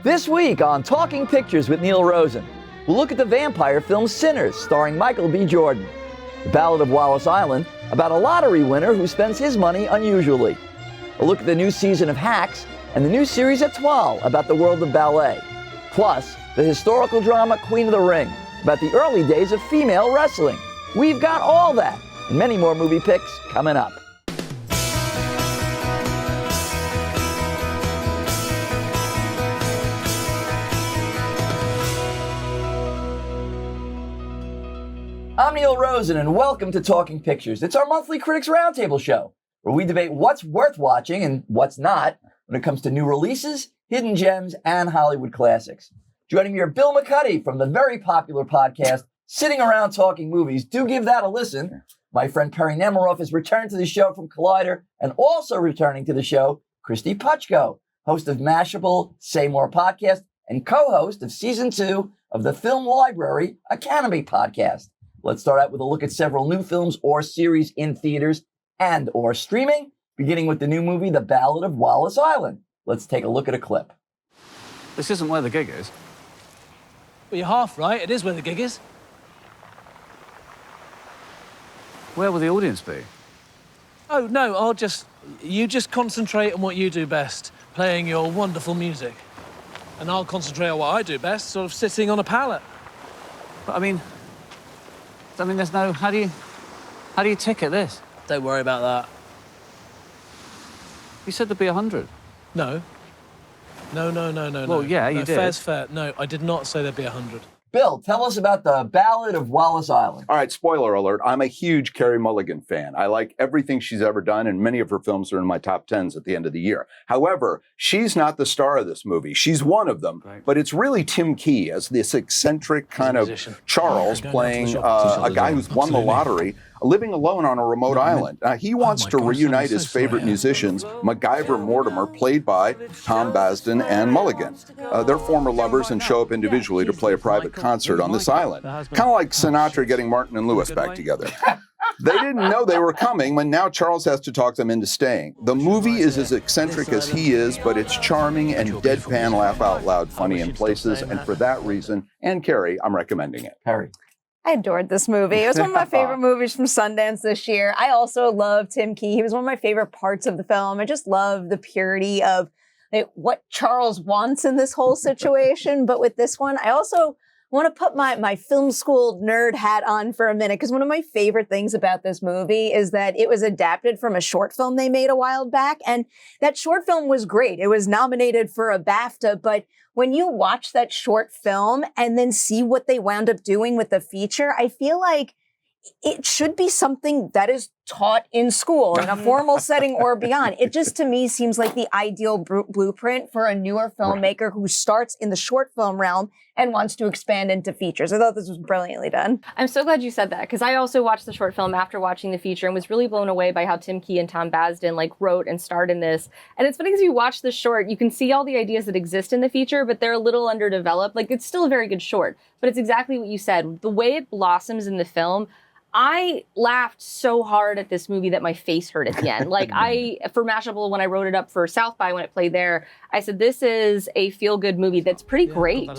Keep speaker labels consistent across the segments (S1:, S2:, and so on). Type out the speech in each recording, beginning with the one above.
S1: This week on Talking Pictures with Neil Rosen, we'll look at the vampire film Sinners, starring Michael B. Jordan. The Ballad of Wallis Island, about a lottery winner who spends his money unusually. A look at the new season of Hacks and the new series Etoile about the world of ballet. Plus, the historical drama Queen of the Ring, about the early days of female wrestling. We've got all that and many more movie picks coming up. I'm Neil Rosen, and welcome to Talking Pictures. It's our monthly Critics Roundtable show, where we debate what's worth watching and what's not when it comes to new releases, hidden gems, and Hollywood classics. Joining me are Bill McCuddy from the very popular podcast, Sitting Around Talking Movies. Do give that a listen. My friend Perri Nemiroff has returned to the show from Collider, and also returning to the show, Kristy Puchko, host of Mashable, Say More podcast, and co-host of Season 2 of the Film Library Academy podcast. Let's start out with a look at several new films or series in theaters and or streaming, beginning with the new movie, The Ballad of Wallis Island. Let's take a look at a clip.
S2: This isn't where the gig is.
S3: Well, you're half right. It is where the gig is.
S2: Where will the audience be?
S3: Oh, no, you just concentrate on what you do best, playing your wonderful music. And I'll concentrate on what I do best, sort of sitting on a pallet.
S2: But I mean, there's no... How do you ticket this?
S3: Don't worry about that.
S2: You said there'd be 100.
S3: No. No.
S2: Well, yeah, you did.
S3: Fair's fair. No, I did not say there'd be 100.
S1: Bill, tell us about The Ballad of Wallis Island.
S4: All right, spoiler alert. I'm a huge Carey Mulligan fan. I like everything she's ever done, and many of her films are in my top 10s at the end of the year. However, she's not the star of this movie. She's one of them, right. But it's really Tim Key as this eccentric kind of Charles playing a guy who's won the lottery, living alone on a remote island. He wants to reunite his favorite musicians, MacGyver Mortimer, played by Tom Basden and Mulligan. They're former lovers and show up individually to play a private concert on this island. Kind of like Sinatra getting Martin and Lewis back together. They didn't know they were coming, but now Charles has to talk them into staying. The movie is as eccentric as he is, but it's charming and deadpan, laugh out loud funny in places, and for that reason, and Carey, I'm recommending it.
S1: Perri.
S5: I adored this movie. It was one of my favorite movies from Sundance this year. I also love Tim Key. He was one of my favorite parts of the film. I just love the purity of what Charles wants in this whole situation. But with this one, I also want to put my film school nerd hat on for a minute, because one of my favorite things about this movie is that it was adapted from a short film they made a while back. And that short film was great. It was nominated for a BAFTA, but when you watch that short film and then see what they wound up doing with the feature, I feel like it should be something that is taught in school in a formal setting or beyond. It just, to me, seems like the ideal blueprint for a newer filmmaker who starts in the short film realm and wants to expand into features. I thought this was brilliantly done.
S6: I'm so glad you said that, because I also watched the short film after watching the feature and was really blown away by how Tim Key and Tom Basden wrote and starred in this. And it's funny, because you watch the short, you can see all the ideas that exist in the feature, but they're a little underdeveloped. It's still a very good short, but it's exactly what you said. The way it blossoms in the film, I laughed so hard at this movie that my face hurt at the end. For Mashable, when I wrote it up for South by when it played there, I said, this is a feel-good movie that's pretty great.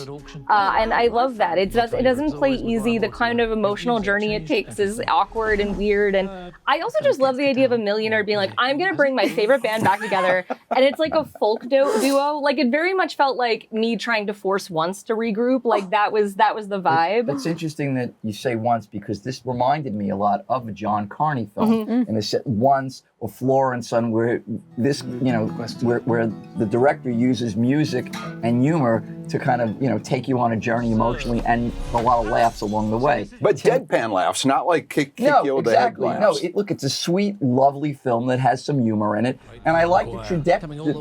S6: And I love that. It doesn't play easy. The kind of emotional journey it takes is awkward and weird. And I also just love the idea of a millionaire being like, I'm going to bring my favorite band back together. And it's like a folk duo. It very much felt like me trying to force Once to regroup. That was the vibe.
S1: It's interesting that you say Once, because this reminded me a lot of a John Carney film. And they said Once or Floor and Son, where this, where the director uses music and humor to kind of, take you on a journey emotionally, and a lot of laughs along the way.
S4: But deadpan laughs, not like kick you over the head laughs.
S1: No, it's a sweet, lovely film that has some humor in it. And I like the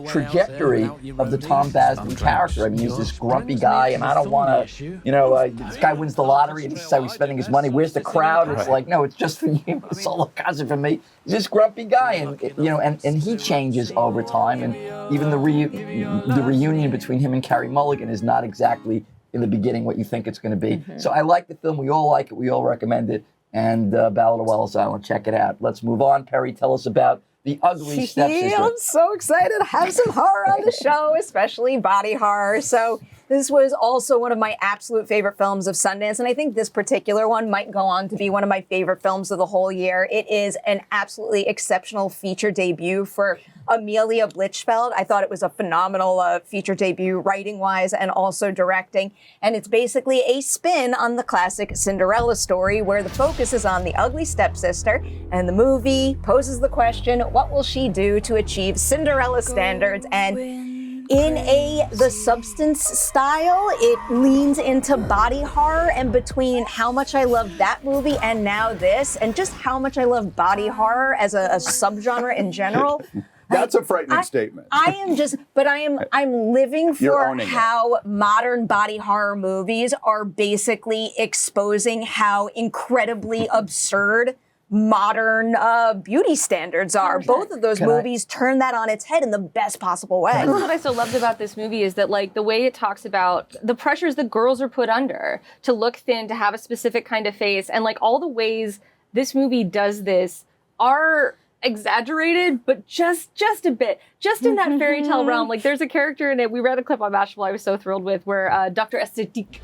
S1: trajectory of the Tom Basden character. I mean, he's this grumpy guy, and I don't want to, this guy wins the lottery, and this is how he's spending his money. Where's the crowd? It's like, no, it's just for you. It's all a concert for me. He's this grumpy guy, and he changes over time. And even the reunion between him and Carey Mulligan is not exactly in the beginning what you think it's going to be. So I like the film. We all like it. We all recommend it. And Ballad of Wallis Island, check it out. Let's move on. Perri, tell us about The Ugly Stepsister.
S5: I'm so excited to have some horror on the show, especially body horror. So this was also one of my absolute favorite films of Sundance, and I think this particular one might go on to be one of my favorite films of the whole year. It is an absolutely exceptional feature debut for Amelia Blichfeld. I thought it was a phenomenal feature debut, writing-wise and also directing. And it's basically a spin on the classic Cinderella story, where the focus is on the ugly stepsister, and the movie poses the question, what will she do to achieve Cinderella standards? And in The Substance style, it leans into body horror, and between how much I love that movie and now this, and just how much I love body horror as a subgenre in general.
S4: That's a frightening statement.
S5: I'm living for how modern body horror movies are basically exposing how incredibly absurd modern beauty standards are. Both of those movies turn that on its head in the best possible way.
S6: That's what I so loved about this movie, is that like the way it talks about the pressures that girls are put under to look thin, to have a specific kind of face, and like all the ways this movie does this are exaggerated, but just a bit, just in that fairy tale realm. Like there's a character in it, we read a clip on Mashable I was so thrilled with, where Dr. Esthétique,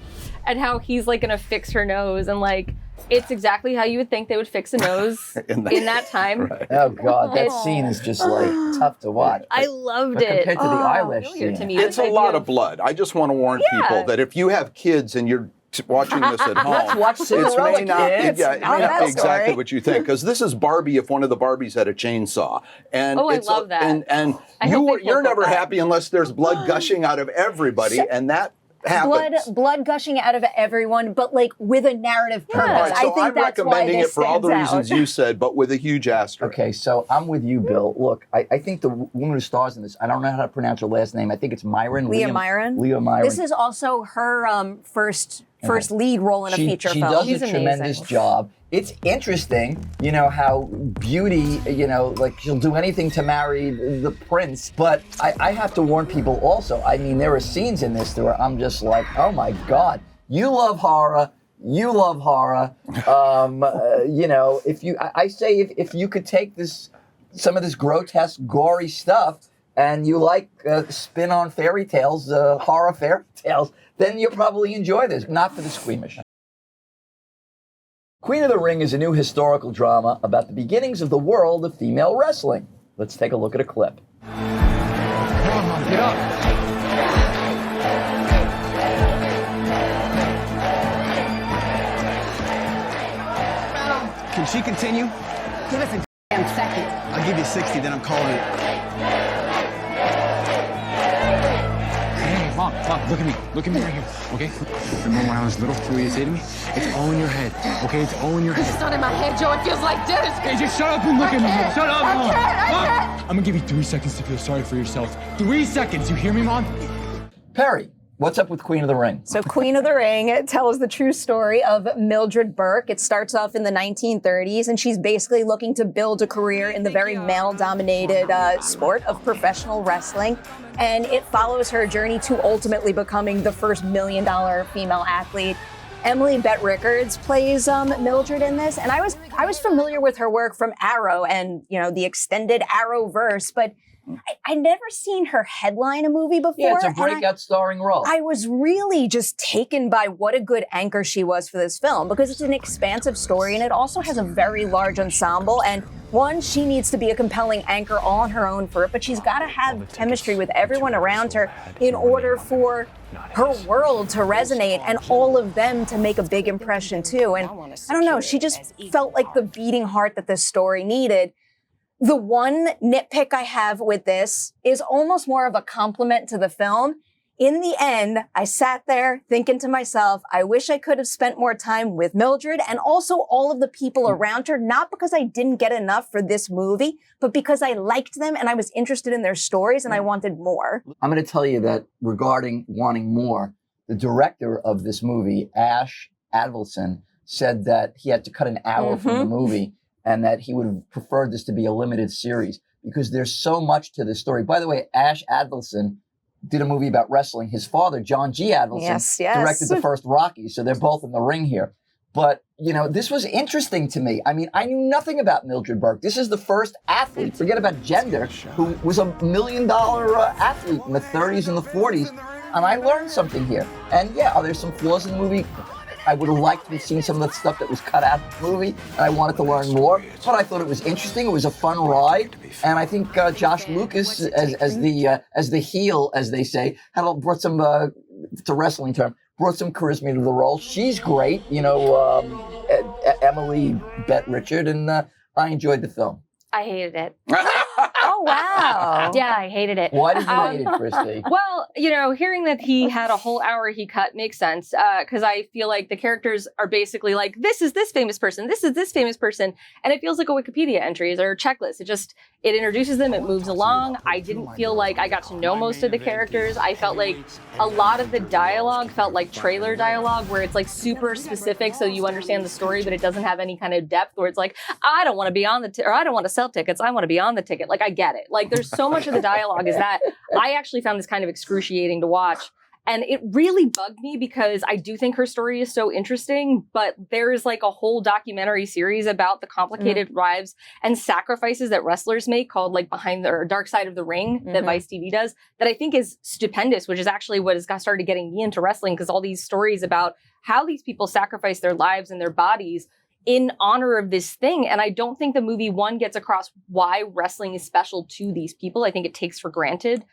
S6: and how he's like gonna fix her nose, and like it's exactly how you would think they would fix a nose in that time.
S4: Right.
S1: Oh God, that scene is just like tough to watch.
S6: I loved
S1: but
S6: it.
S1: compared to the eyelash scene,
S6: To me,
S4: It's a lot of blood. I just want to warn people that if you have kids and you're watching this at home,
S1: let's watch Cinderella,
S4: it may not be exactly
S5: story.
S4: what you think, because this is Barbie if one of the Barbies had a chainsaw. And
S6: I love that.
S4: And
S6: I hope they
S4: you're
S6: flip
S4: never
S6: that.
S4: happy unless there's blood gushing out of everybody, and that happens.
S5: Blood gushing out of everyone, but like with a narrative purpose.
S4: All right, so
S5: I think
S4: I'm
S5: that's why
S4: recommending
S5: this
S4: it for all the
S5: stands
S4: reasons
S5: out.
S4: you said, but with a huge asterisk.
S1: Okay, so I'm with you, Bill. Look, I think the woman who stars in this, I don't know how to pronounce her last name. I think it's Myron.
S5: Leah Myron.
S1: Leah Myron.
S5: This is also her first lead role in a feature
S1: she
S5: film.
S1: does
S6: She's
S1: a tremendous
S6: amazing.
S1: job. It's interesting, you know, how beauty, you know, like she'll do anything to marry the prince. But I have to warn people also. I mean, there are scenes in this where I'm just like, oh my God, you love horror. You love horror. You know, if you could take some of this grotesque, gory stuff, and you like spin on fairy tales, horror fairy tales, then you'll probably enjoy this. Not for the squeamish. Queen of the Ring is a new historical drama about the beginnings of the world of female wrestling. Let's take a look at a clip.
S7: Come on, Mom, get up. Can she continue?
S8: Give us a damn second.
S7: I'll give you 60, then I'm calling it. Hey, Mom, look at me. Look at me right here, okay? Remember when I was little, what you say to me? It's all in your head, okay? It's all in your head.
S8: It's not in my head, Joe. It feels like this.
S7: Hey, just shut up and look at me. Shut up, Mom.
S8: I can't.
S7: I'm gonna give you 3 seconds to feel sorry for yourself. 3 seconds, you hear me, Mom?
S1: Perry, what's up with Queen of the Ring?
S5: So Queen of the Ring tells the true story of Mildred Burke. It starts off in the 1930s, and she's basically looking to build a career in the very male-dominated sport of professional wrestling. And it follows her journey to ultimately becoming the first $1 million female athlete. Emily Bett Rickards plays Mildred in this, and I was familiar with her work from Arrow and, you know, the extended Arrowverse, but I'd never seen her headline a movie before.
S1: Yeah, it's a
S5: and
S1: breakout starring role.
S5: I was really just taken by what a good anchor she was for this film, because it's an expansive story and it also has a very large ensemble. And one, she needs to be a compelling anchor all on her own for it, but she's got to have chemistry with everyone around her in order for her world to resonate and all of them to make a big impression too. And I don't know, she just felt like the beating heart that this story needed. The one nitpick I have with this is almost more of a compliment to the film. In the end, I sat there thinking to myself, I wish I could have spent more time with Mildred and also all of the people around her, not because I didn't get enough for this movie, but because I liked them and I was interested in their stories and I wanted more.
S1: I'm going to tell you that regarding wanting more, the director of this movie, Ash Adolescence, said that he had to cut an hour from the movie and that he would have preferred this to be a limited series because there's so much to this story. By the way, Ash Adolescence did a movie about wrestling. His father, John G. Adolescence, directed the first Rocky, so they're both in the ring here. But, this was interesting to me. I mean, I knew nothing about Mildred Burke. This is the first athlete, forget about gender, who was $1 million athlete in the 30s and the 40s. And I learned something here. And yeah, are there some flaws in the movie? I would have liked to have seen some of the stuff that was cut out of the movie, and I wanted to learn more. But I thought it was interesting. It was a fun ride, and I think Josh Lucas, as the heel, as they say, brought some it's a wrestling term, brought some charisma to the role. She's great, Emily Bette Richard, and I enjoyed the film.
S6: I hated it.
S5: Oh, wow.
S6: Yeah, I hated it.
S1: Why did you hate it, Kristy?
S6: Well, hearing that he had a whole hour he cut makes sense, because I feel like the characters are basically like, this is this famous person, this is this famous person, and it feels like a Wikipedia entry or a checklist. It introduces them, it moves along. I didn't feel like I got to know most of the characters. I felt like a lot of the dialogue felt like trailer dialogue, where it's like super specific so you understand the story, but it doesn't have any kind of depth, where it's like, I don't want to be on or I don't want to sell tickets, I want to be on the ticket. Like, I get it. Like, there's so much of the dialogue is that I actually found this kind of excruciating to watch. And it really bugged me because I do think her story is so interesting, but there is like a whole documentary series about the complicated lives and sacrifices that wrestlers make called like Behind the Dark Side of the Ring that Vice TV does that I think is stupendous, which is actually what has started getting me into wrestling, because all these stories about how these people sacrifice their lives and their bodies in honor of this thing. And I don't think the movie, one, gets across why wrestling is special to these people. I think it takes for granted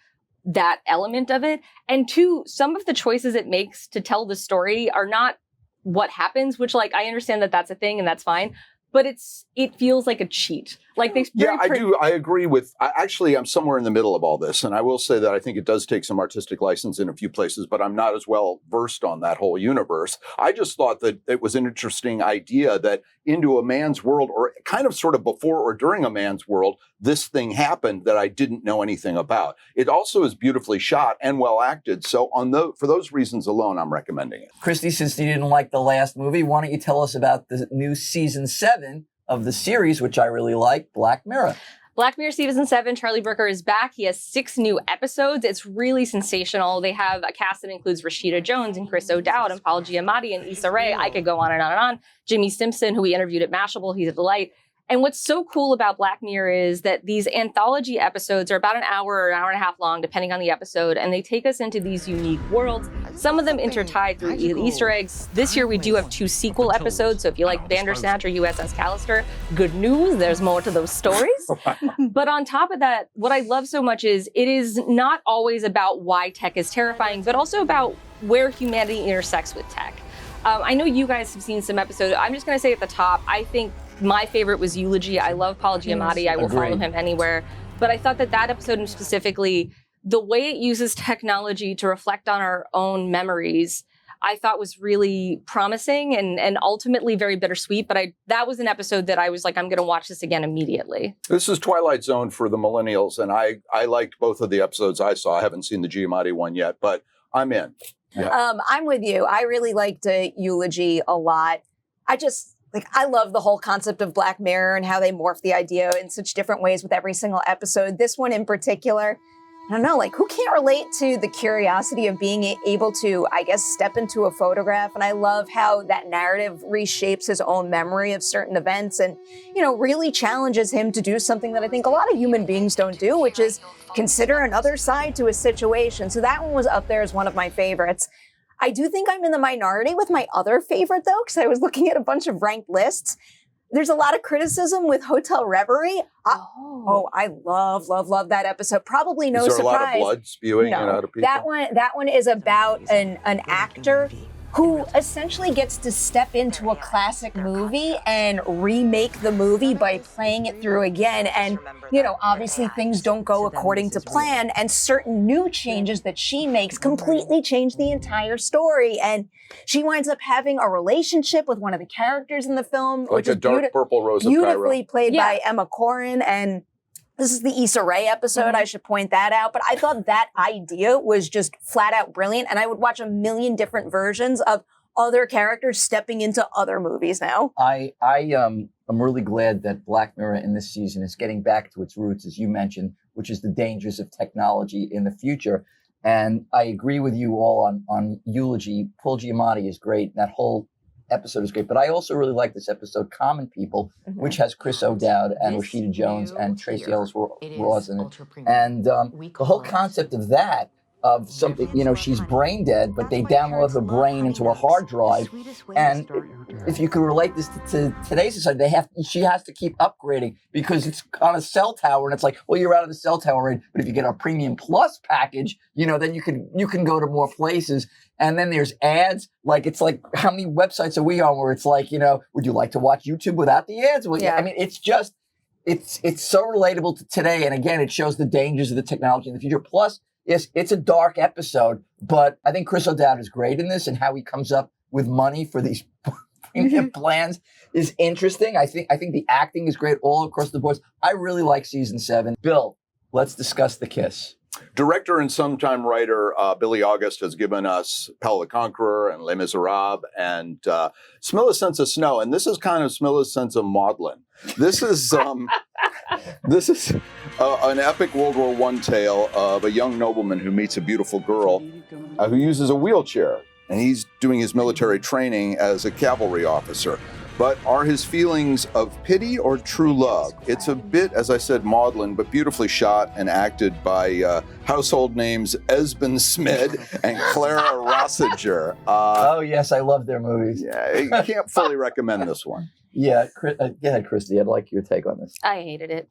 S6: that element of it. And two, some of the choices it makes to tell the story are not what happens, which, like, I understand that that's a thing and that's fine, but it feels like a cheat. Like, they
S4: I do. I agree with, actually, I'm somewhere in the middle of all this. And I will say that I think it does take some artistic license in a few places, but I'm not as well versed on that whole universe. I just thought that it was an interesting idea that into a man's world, or kind of sort of before or during a man's world, this thing happened that I didn't know anything about. It also is beautifully shot and well acted. So for those reasons alone, I'm recommending it.
S1: Kristy, since you didn't like the last movie, why don't you tell us about the new season 7 of the series, which I really like, Black Mirror.
S6: Black Mirror Season 7, Charlie Brooker is back. He has 6 new episodes. It's really sensational. They have a cast that includes Rashida Jones and Chris O'Dowd and Paul Giamatti and Issa Rae. I could go on and on and on. Jimmy Simpson, who we interviewed at Mashable, he's a delight. And what's so cool about Black Mirror is that these anthology episodes are about an hour or an hour and a half long, depending on the episode, and they take us into these unique worlds. Some of them intertied through Easter eggs. This year we do have 2 sequel episodes, so if you like Bandersnatch or USS Callister, good news, there's more to those stories. But on top of that, what I love so much is it is not always about why tech is terrifying, but also about where humanity intersects with tech. I know you guys have seen some episodes. I'm just going to say at the top, I think my favorite was Eulogy. I love Paul Giamatti. I will follow him anywhere. But I thought that episode specifically, the way it uses technology to reflect on our own memories, I thought was really promising and ultimately very bittersweet. But that was an episode that I was like, I'm going to watch this again immediately.
S4: This is Twilight Zone for the millennials, and I liked both of the episodes I saw. I haven't seen the Giamatti one yet, but I'm in. Yeah.
S5: I'm with you. I really liked Eulogy a lot. I love the whole concept of Black Mirror and how they morph the idea in such different ways with every single episode. This one in particular, I don't know, like, who can't relate to the curiosity of being able to, I guess, step into a photograph? And I love how that narrative reshapes his own memory of certain events and, really challenges him to do something that I think a lot of human beings don't do, which is consider another side to a situation. So that one was up there as one of my favorites. I do think I'm in the minority with my other favorite, though, because I was looking at a bunch of ranked lists. There's a lot of criticism with Hotel Reverie. I love that episode. Probably no surprise.
S4: Is there a lot of blood spewing out of people?
S5: That one is about an actor who essentially gets to step into a classic movie and remake the movie by playing it through again. And, obviously things don't go according to plan, and certain new changes that she makes completely change the entire story. And she winds up having a relationship with one of the characters in the film.
S4: Like a dark purple Rose of
S5: beautifully played by Emma Corrin. And this is the Issa Rae episode. I should point that out. But I thought that idea was just flat out brilliant. And I would watch a million different versions of other characters stepping into other movies now.
S1: I'm really glad that Black Mirror in this season is getting back to its roots, as you mentioned, which is the dangers of technology in the future. And I agree with you all on Eulogy. Paul Giamatti is great. That whole episode is great, but I also really like this episode, Common People, which has Chris O'Dowd and Rashida Jones and Tracy Ellis Ross in it. And the whole concept of that, of something, you know, she's brain dead, but they download her brain into a hard drive. And if you could relate this to today's society, she has to keep upgrading because it's on a cell tower, and it's like, well, you're out of the cell tower already. But if you get a Premium Plus package, you know, then you can go to more places. And then there's ads. Like, it's like, how many websites are we on where it's like, you know, would you like to watch YouTube without the ads? Well, yeah. I mean, it's just, it's so relatable to today. And again, it shows the dangers of the technology in the future. Plus, yes, it's a dark episode, but I think Chris O'Dowd is great in this, and how he comes up with money for these premium plans is interesting. I think the acting is great all across the board. I really like season 7. Bill, let's discuss The Kiss.
S4: Director and sometime writer Billy August has given us Pelle the Conqueror and Les Miserables and Smilla's Sense of Snow. And this is kind of Smilla's Sense of Maudlin. This is an epic World War I tale of a young nobleman who meets a beautiful girl who uses a wheelchair. And he's doing his military training as a cavalry officer. But are his feelings of pity or true love? It's a bit, as I said, maudlin, but beautifully shot and acted by household names Esben Smid and Clara Rossiger.
S1: Oh, yes, I love their movies.
S4: Yeah, you can't fully recommend this one.
S1: Yeah, go ahead, Kristy. I'd like your take on this.
S6: I hated it.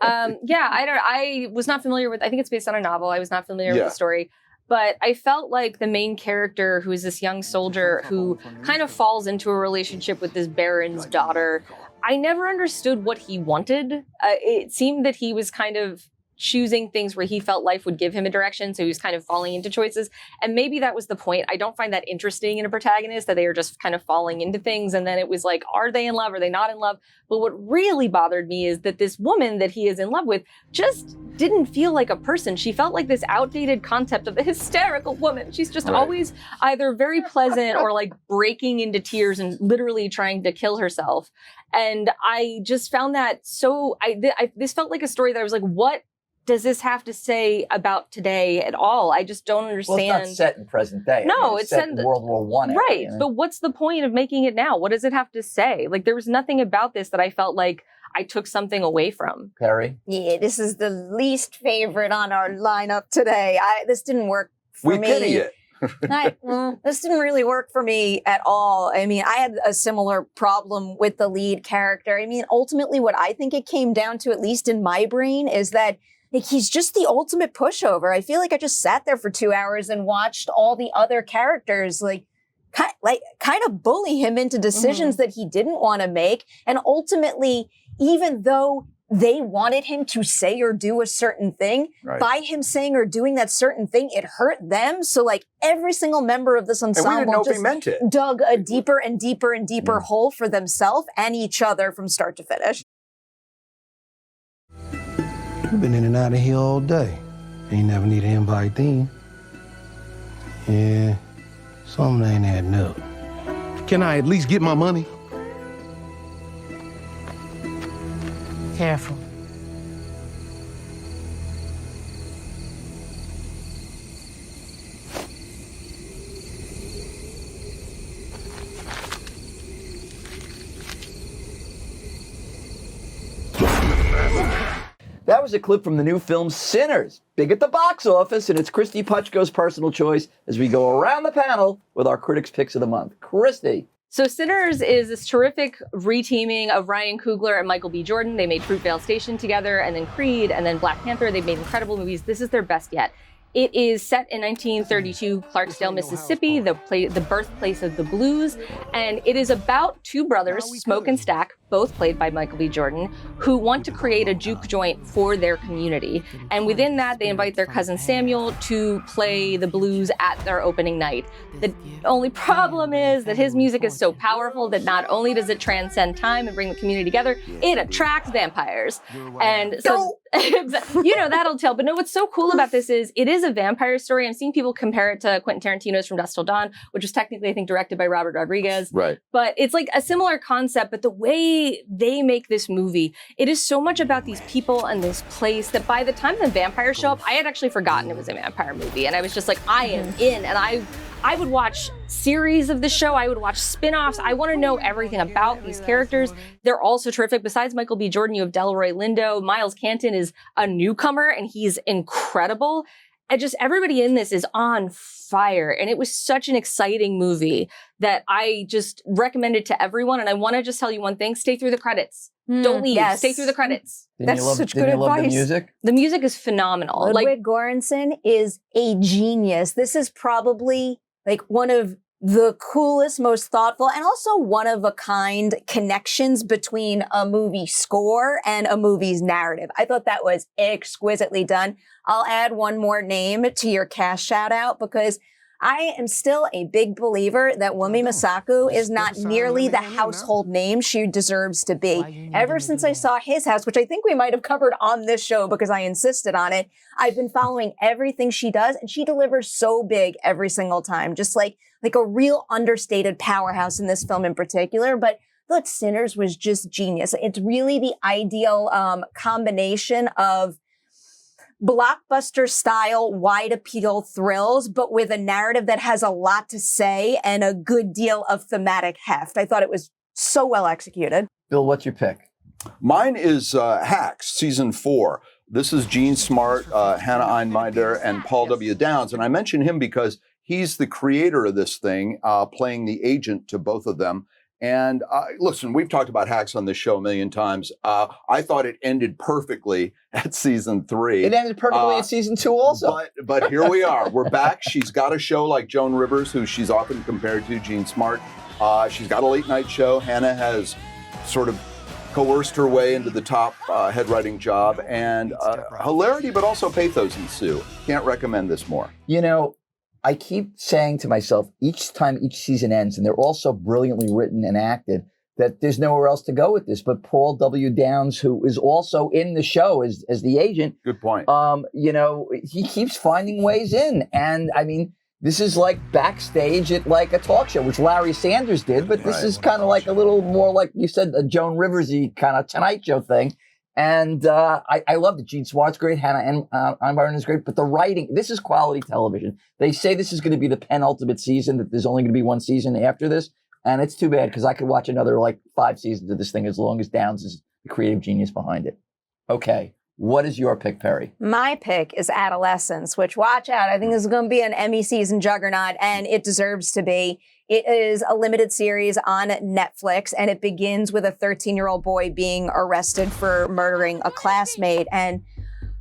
S6: I was not familiar with, I think it's based on a novel. I was not familiar with the story. But I felt like the main character, who is this young soldier who kind of falls into a relationship with this baron's daughter, I never understood what he wanted. It seemed that he was kind of choosing things where he felt life would give him a direction, so he was kind of falling into choices. And maybe that was the point. I don't find that interesting in a protagonist, that they are just kind of falling into things. And then it was like, are they in love? Are they not in love? But what really bothered me is that this woman that he is in love with just didn't feel like a person. She felt like this outdated concept of a hysterical woman. She's just always either very pleasant or like breaking into tears and literally trying to kill herself. And I just found that so, this felt like a story that I was like, what does this have to say about today at all? I just don't understand.
S1: Well, it's not set in present day.
S6: No,
S1: it's set in World War I.
S6: Right,
S1: you know?
S6: But what's the point of making it now? What does it have to say? Like, there was nothing about this that I felt like I took something away from.
S1: Perri?
S5: Yeah, this is the least favorite on our lineup today. This didn't work for me.
S4: We pity it.
S5: This didn't really work for me at all. I mean, I had a similar problem with the lead character. I mean, ultimately what I think it came down to, at least in my brain, is that he's just the ultimate pushover. I feel like I just sat there for 2 hours and watched all the other characters kind of bully him into decisions that he didn't want to make. And ultimately, even though they wanted him to say or do a certain thing, by him saying or doing that certain thing, it hurt them. So like every single member of this ensemble just dug a deeper and deeper and deeper hole for themselves and each other from start to finish.
S9: You've been in and out of here all day. Ain't never need an invite then. Yeah, something ain't adding up.
S10: Can I at least get my money?
S8: Careful.
S1: That was a clip from the new film Sinners, big at the box office, and it's Kristy Puchko's personal choice as we go around the panel with our Critics' Picks of the Month. Kristy.
S6: So Sinners is this terrific reteaming of Ryan Coogler and Michael B. Jordan. They made Fruitvale Station together, and then Creed, and then Black Panther. They've made incredible movies. This is their best yet. It is set in 1932 Clarksdale, Mississippi, the birthplace of the blues. And it is about two brothers, Smoke and Stack, both played by Michael B. Jordan, who want to create a juke joint for their community. And within that, they invite their cousin Samuel to play the blues at their opening night. The only problem is that his music is so powerful that not only does it transcend time and bring the community together, it attracts vampires. And so, you know, that'll tell. But no, what's so cool about this is it is a vampire story. I'm seeing people compare it to Quentin Tarantino's From Dusk Till Dawn, which was technically, I think, directed by Robert Rodriguez.
S4: Right.
S6: But it's like a similar concept, but the way they make this movie, it is so much about these people and this place that by the time the vampires show up, I had actually forgotten it was a vampire movie. And I was just like, I am in. And I would watch series of the show. I would watch spin-offs. I want to know everything about these characters. They're also terrific. Besides Michael B. Jordan, you have Delroy Lindo. Miles Canton is a newcomer, and he's incredible. And just everybody in this is on fire. And it was such an exciting movie that I just recommend it to everyone. And I want to just tell you one thing. Stay through the credits. Don't leave.
S5: Yes.
S6: Stay through the credits.
S5: That's such good
S1: Didn't you love the
S5: advice.
S1: music?
S6: The music is phenomenal.
S5: Ludwig Göransson is a genius. This is probably like one of the coolest, most thoughtful, and also one of a kind connections between a movie score and a movie's narrative. I thought that was exquisitely done. I'll add one more name to your cast shout out because I am still a big believer that Wumi Masaku is not nearly the household name she deserves to be. Ever since I saw His House, which I think we might have covered on this show because I insisted on it, I've been following everything she does, and she delivers so big every single time. Just like a real understated powerhouse in this film in particular. But I thought Sinners was just genius. It's really the ideal combination of blockbuster style, wide appeal thrills, but with a narrative that has a lot to say and a good deal of thematic heft. I thought it was so well executed.
S1: Bill, what's your pick?
S4: Mine is Hacks, season 4. This is Gene Smart, Hannah Einminder, and Paul W. Downs. And I mention him because he's the creator of this thing, playing the agent to both of them. And listen, we've talked about Hacks on this show a million times. I thought it ended perfectly at season 3.
S1: It ended perfectly at season 2 also.
S4: But here we are. We're back. She's got a show like Joan Rivers, who she's often compared to, Gene Smart. She's got a late night show. Hannah has sort of coerced her way into the top head writing job. And hilarity, but also pathos ensue. Can't recommend this more.
S1: You know, I keep saying to myself each time each season ends, and they're all so brilliantly written and acted, that there's nowhere else to go with this. But Paul W. Downs, who is also in the show as the agent,
S4: good point.
S1: You know, he keeps finding ways in. And I mean, this is like backstage at like a talk show, which Larry Sanders did, but this is kind of like a little more like you said, a Joan Rivers-y kind of Tonight Show thing. And I love it. Gene Smart's great. Hannah Einminder is great. But the writing, this is quality television. They say this is going to be the penultimate season, that there's only going to be one season after this. And it's too bad because I could watch another like 5 seasons of this thing as long as Downs is the creative genius behind it. Okay. What is your pick, Perri?
S5: My pick is Adolescence, which, watch out, I think this is going to be an Emmy season juggernaut, and it deserves to be. It is a limited series on Netflix, and it begins with a 13-year-old boy being arrested for murdering a classmate. And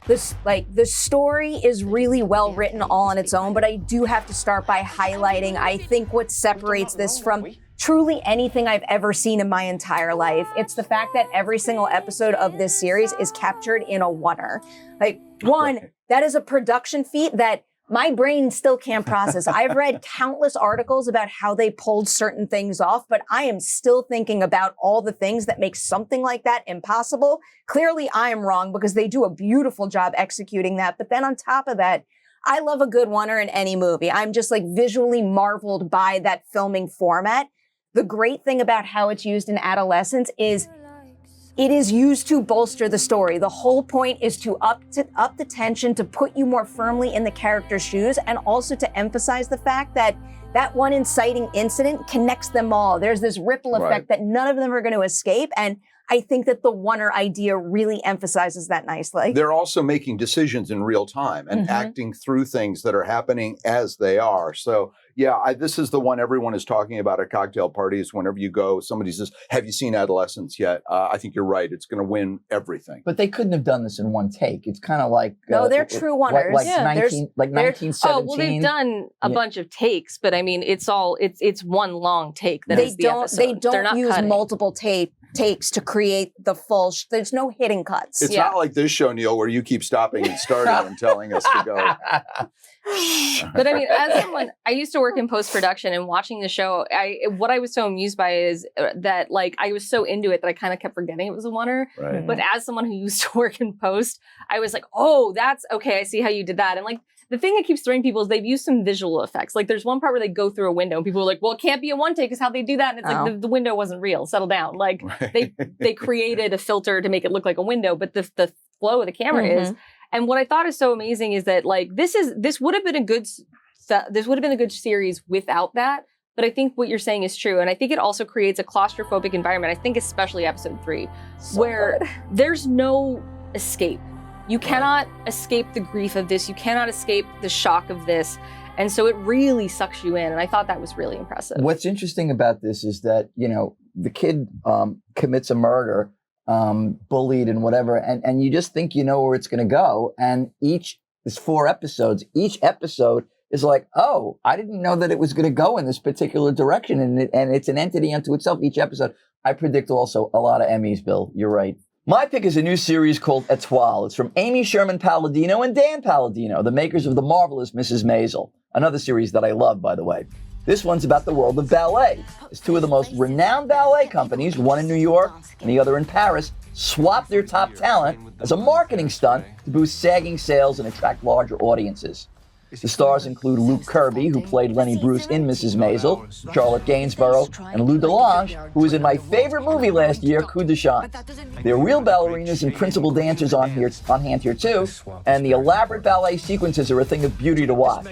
S5: the story is really well written all on its own, but I do have to start by highlighting, I think, what separates this from truly anything I've ever seen in my entire life. It's the fact that every single episode of this series is captured in a oneer. Like, one, that is a production feat that my brain still can't process. I've read countless articles about how they pulled certain things off, but I am still thinking about all the things that make something like that impossible. Clearly, I am wrong because they do a beautiful job executing that. But then on top of that, I love a good oneer in any movie. I'm just like visually marveled by that filming format. The great thing about how it's used in Adolescence is it is used to bolster the story. The whole point is to up the tension, to put you more firmly in the character's shoes, and also to emphasize the fact that that one inciting incident connects them all. There's this ripple effect that none of them are going to escape. And I think that the oneer idea really emphasizes that nicely.
S4: They're also making decisions in real time and acting through things that are happening as they are. So, yeah, this is the one everyone is talking about at cocktail parties. Whenever you go, somebody says, have you seen Adolescence yet? I think you're right. It's going to win everything.
S1: But they couldn't have done this in one take. It's kind of like...
S5: no, they're true oneers.
S1: Like 1917.
S6: Oh, well, they've done a bunch of takes, but I mean, it's one long take. That is the episode.
S5: They don't
S6: They're not
S5: use
S6: cutting.
S5: multiple takes to create the full... there's no hitting cuts.
S4: It's not like this show, Neil, where you keep stopping and starting and telling us to go.
S6: But I mean, as someone, I used to work in post-production, and watching the show, what I was so amused by is that, like, I was so into it that I kind of kept forgetting it was a oneer.
S4: Right.
S6: But as someone who used to work in post, I was like, oh, that's okay. I see how you did that. And like, the thing that keeps throwing people is they've used some visual effects. Like, there's one part where they go through a window and people are like, well, it can't be a one take, is how they do that. And it's like, the window wasn't real. Settle down. Like, they created a filter to make it look like a window, but the flow of the camera is. And what I thought is so amazing is that, like, this would have been a good this would have been a good series without that. But I think what you're saying is true. And I think it also creates a claustrophobic environment. I think especially episode 3, where there's no escape. You cannot escape the grief of this. You cannot escape the shock of this. And so it really sucks you in. And I thought that was really impressive.
S1: What's interesting about this is that, you know, the kid commits a murder, bullied and whatever, and you just think you know where it's going to go. And there's 4 episodes. Each episode is like, oh, I didn't know that it was going to go in this particular direction. And it's an entity unto itself, each episode. I predict also a lot of Emmys, Bill. You're right. My pick is a new series called Etoile. It's from Amy Sherman Palladino and Dan Palladino, the makers of the marvelous Mrs. Maisel. Another series that I love, by the way. This one's about the world of ballet. As 2 of the most renowned ballet companies, one in New York and the other in Paris, swap their top talent as a marketing stunt to boost sagging sales and attract larger audiences. The stars include Luke Kirby, who played Lenny Bruce in Mrs. Maisel, Charlotte Gainsborough, and Lou DeLange, who was in my favorite movie last year, Coup de Chance. There are real ballerinas and principal dancers on hand here too, and the elaborate ballet sequences are a thing of beauty to watch.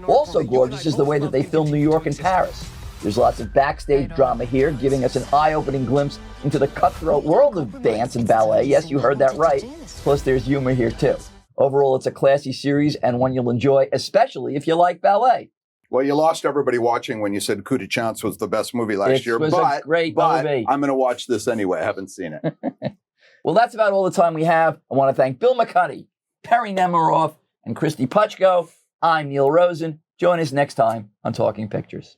S1: Also gorgeous is the way that they film New York and Paris. There's lots of backstage drama here, giving us an eye-opening glimpse into the cutthroat world of dance and ballet. Yes, you heard that right. Plus, there's humor here too. Overall, it's a classy series and one you'll enjoy, especially if you like ballet.
S4: Well, you lost everybody watching when you said Coup de Chance was the best movie last year.
S1: It was a great movie.
S4: I'm going to watch this anyway. I haven't seen it.
S1: Well, that's about all the time we have. I want to thank Bill McCuddy, Perri Nemiroff, and Kristy Puchko. I'm Neil Rosen. Join us next time on Talking Pictures.